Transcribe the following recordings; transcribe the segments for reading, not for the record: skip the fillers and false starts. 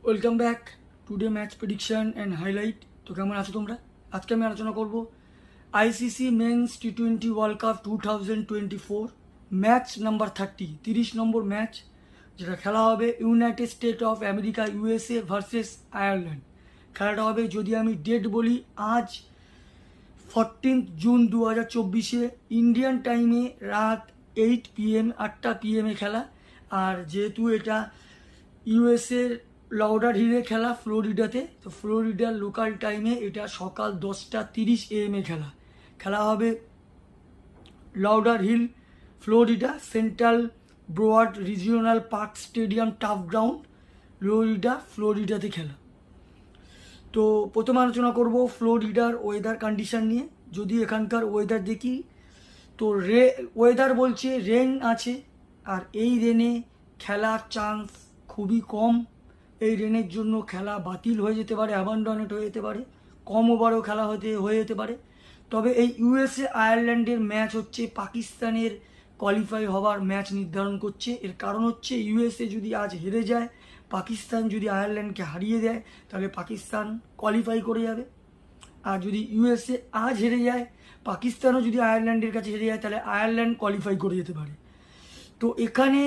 Welcome back today match prediction and highlight. তো কেমন আছো তোমরা? আজকে আমি আলোচনা করব আইসিসি মেন্স টি20 world cup 2024 match number 30 number match, যেটা খেলা হবে United State of America USA versus Ireland. খেলাটা হবে, যদি আমি ডেট বলি, আজ 14 জুন 2024 ইন্ডিয়ান টাইমে রাত 8 PM 8টা PM খেলা। আর যেহেতু এটা ইউএসএর লাউডার হিলে খেলা ফ্লোরিডাতে, তো ফ্লোরিডার লোকাল টাইমে এটা সকাল 10:30 AM খেলা। খেলা হবে Lauderhill, Florida, Central Broward Regional Park Stadium, turf ground, ফ্লোরিডাতে খেলা। তো প্রথমে আলোচনা করব ফ্লোরিডার ওয়েদার কন্ডিশন নিয়ে। যদি এখানকার ওয়েদার দেখি, তো ওয়েদার বলছে রেন আছে, আর এই রেনে খেলার চান্স খুবই কম। এই রেনের জন্য খেলা বাতিল হয়ে যেতে পারে, অ্যাবান্ডনেড হয়ে যেতে পারে, কম ওভারেও খেলা হয়ে যেতে পারে। তবে এই ইউএসএ আয়ারল্যান্ডের ম্যাচ হচ্ছে পাকিস্তানের কোয়ালিফাই হওয়ার ম্যাচ নির্ধারণ করছে। এর কারণ হচ্ছে ইউএসএ যদি আজ হেরে যায়, পাকিস্তান যদি আয়ারল্যান্ডকে হারিয়ে দেয়, তাহলে পাকিস্তান কোয়ালিফাই করে যাবে। আর যদি ইউএসএ আজ হেরে যায়, পাকিস্তানও যদি আয়ারল্যান্ডের কাছে হেরে যায়, তাহলে আয়ারল্যান্ড কোয়ালিফাই করে যেতে পারে। তো এখানে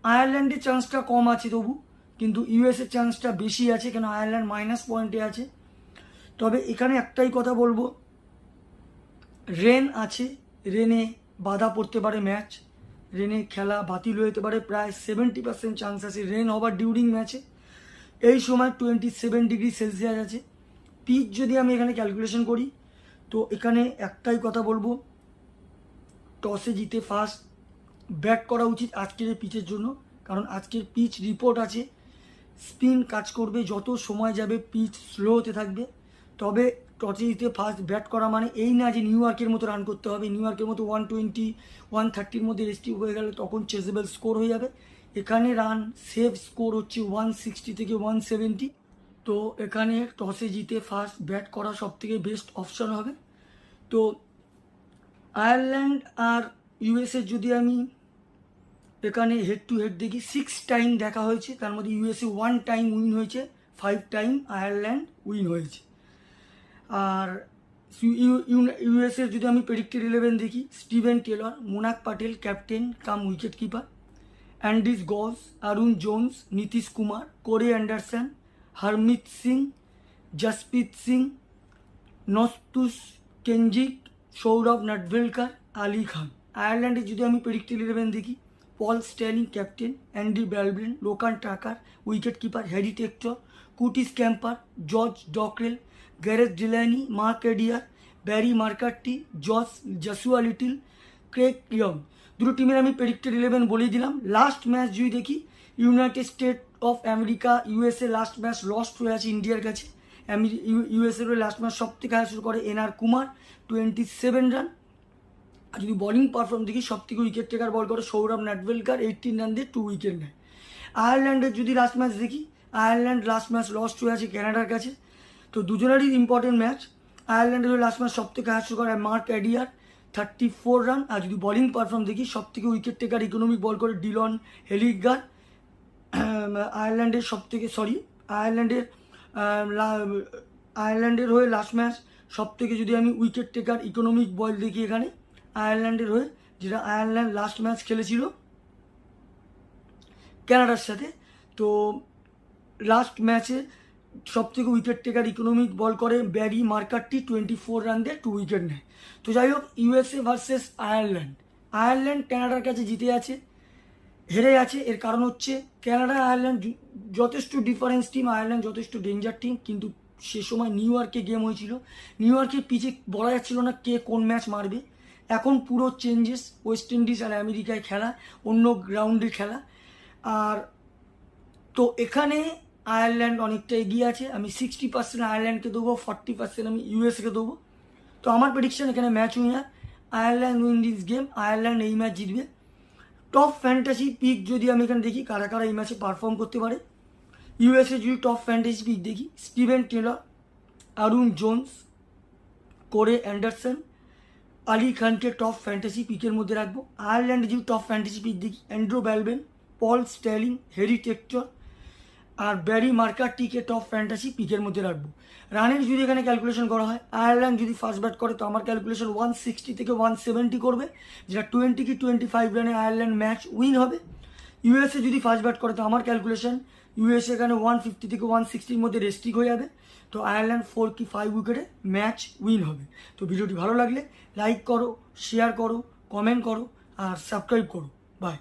আয়ারল্যান্ডের চান্সটা কম আছে তবু, কিন্তু ইউএসএর চান্সটা বেশি আছে, কেন আয়ারল্যান্ড মাইনাস পয়েন্টে আছে। তবে এখানে একটাই কথা বলবো, রেন আছে, রেনে বাধা পড়তে পারে ম্যাচ, রেনে খেলা বাতিল হয়ে যেতে পারে। প্রায় 70% চান্স আছে রেন হবার ডিউরিং ম্যাচে। এই সময় 27°C আছে। পিচ যদি আমি এখানে ক্যালকুলেশন করি, তো এখানে একটাই কথা বলবো, টসে জিতে ফার্স্ট ব্যাট করা উচিত আজকের এই পিচের জন্য। কারণ আজকের পিচ রিপোর্ট আছে স্পিন কাজ করবে, যত সময় যাবে পিচ স্লো হতে থাকবে। তবে টসে জিতে ফার্স্ট ব্যাট করা মানে এই না যে নিউ ইয়র্কের মতো রান করতে হবে। নিউ ইয়র্কের মতো 120 130 মধ্যে রেস্টিভ হয়ে গেলে তখন চেজেবল স্কোর হয়ে যাবে। এখানে রান সেভ স্কোর হচ্ছে 160 থেকে 170। তো এখানে টসে জিতে ফার্স্ট ব্যাট করা সবথেকে বেস্ট অপশন হবে। তো আয়ারল্যান্ড আর ইউএসএ যদি আমি এখানে হেড টু হেড দেখি, 6 টাইম দেখা হয়েছে, তার মধ্যে ইউএসএ 1 টাইম উইন হয়েছে, 5 টাইম আয়ারল্যান্ড উইন হয়েছে। আর ইউএসএর যদি আমি প্রেডিক্টেড 11 দেখি, Steven Taylor, Monank Patel captain cum wicket keeper, Andries Gous, Aaron Jones, Nitish Kumar, Corey Anderson, Harmeet Singh, Jaspreet Singh, Nosthush Kenjige, Saurabh Netravalkar, Ali Khan. আয়ারল্যান্ডের যদি আমি প্রেডিক্টেড 11 দেখি, পল স্ট্যালিং captain, Andy Balbirnie, Lorcan Tucker wicket keeper, Harry Tector, Curtis Campher, George Dockrell, Gareth Delany, Mark Adair, Barry McCarthy, Joshua Little, Craig Young. দুটো টিমের আমি predicted 11 বলেই দিলাম। Last match যদি দেখি, United State of America USA last match lost হয়ে আছে ইন্ডিয়ার কাছে। ইউএসএর লাস্ট ম্যাচ সব থেকে হাই শুরু করে এনআর কুমার, 27 রান। আর যদি বোলিং পারফর্ম দেখি, সব থেকে উইকেট টেকার বল করে সৌরভ নাটভেলকার, 18 রান দিয়ে 2 উইকেট নেয়। আয়ারল্যান্ডের যদি লাস্ট ম্যাচ দেখি, আয়ারল্যান্ড লাস্ট ম্যাচ লস্ট হয়ে আছে কানাডার কাছে। তো দুজনেরই ইম্পর্টেন্ট ম্যাচ। আয়ারল্যান্ডের লাস্ট ম্যাচ সব থেকে হাই শুরু করে মার্ক এডিয়ার, 34 রান। আর যদি বোলিং পারফর্ম দেখি, সব থেকে উইকেট টেকার ইকোনমিক বল করে ডিলন হেলিগার। আয়ারল্যান্ডের হয়ে লাস্ট ম্যাচ সব থেকে যদি আমি উইকেট টেকার ইকোনমিক বল দেখি এখানে আয়ারল্যান্ডের হয়ে, যেটা আয়ারল্যান্ড লাস্ট ম্যাচ খেলেছিল কানাডার সাথে, তো লাস্ট ম্যাচে সব থেকে উইকেট টেকার ইকোনমিক বল করে ব্যারি মার্কারটি, 24 রান দিয়ে 2 উইকেট নেয়। তো যাই হোক, ইউএসএ ভার্সেস আয়ারল্যান্ড কানাডার কাছে জিতে আছে, হেরে আছে। এর কারণ হচ্ছে কানাডা আয়ারল্যান্ড যথেষ্ট ডিফারেন্স টিম, আয়ারল্যান্ড যথেষ্ট ডেঞ্জার টিম। কিন্তু সে সময় নিউ ইয়র্কে গেম হয়েছিল, নিউ ইয়র্কের পিচে বলা যাচ্ছিল না কে কোন ম্যাচ মারবে। এখন পুরো চেঞ্জেস, ওয়েস্ট ইন্ডিজ আর আমেরিকায় খেলা, অন্য গ্রাউন্ডে খেলা। আর তো এখানে আয়ারল্যান্ড অনেকটা এগিয়ে আছে। আমি 60% আয়ারল্যান্ডকে দেবো, 40% আমি ইউএসএকে দেবো। তো আমার প্রেডিকশন এখানে match winner, Ireland win this game, Ireland এই ম্যাচ জিতবে। টপ ফ্যান্টাসি পিক যদি আমি এখানে দেখি, কারা কারা এই ম্যাচে পারফর্ম করতে পারে, ইউএসএ যদি টপ ফ্যান্টাসি পিক দেখি, স্টিভেন টেলর, অরুণ জোন্স, কোরে অ্যান্ডারসন, আলী খানকে টপ ফ্যান্টাসি পিকের মধ্যে রাখবো। আয়ারল্যান্ডে যদি টপ ফ্যান্টাসি পিক দেখি, অ্যান্ড্রু ব্যালবেন, পল স্ট্যালিং, হ্যারি টেক্টর, আর ব্যারি মার্কারটিকে টপ ফ্যান্টাসি পিকের মধ্যে রাখবো। রানের যদি এখানে ক্যালকুলেশন করা হয়, আয়ারল্যান্ড যদি ফার্স্ট ব্যাট করে তো আমার ক্যালকুলেশন 160 থেকে 170 করবে, যেটা 20 কি 25 রানে আয়ারল্যান্ড ম্যাচ উইন হবে। ইউএসএ যদি ফার্স্ট ব্যাট করে তো আমার ক্যালকুলেশন ইউএসএ এখানে 150 থেকে 160-র মধ্যে রেস্ট্রিক হয়ে যাবে, তো আয়ারল্যান্ড 4 কি 5 উইকেটে ম্যাচ উইন হবে। তো ভিডিওটি ভালো লাগলে লাইক করো, শেয়ার করো, কমেন্ট করো আর সাবস্ক্রাইব করো। বাই।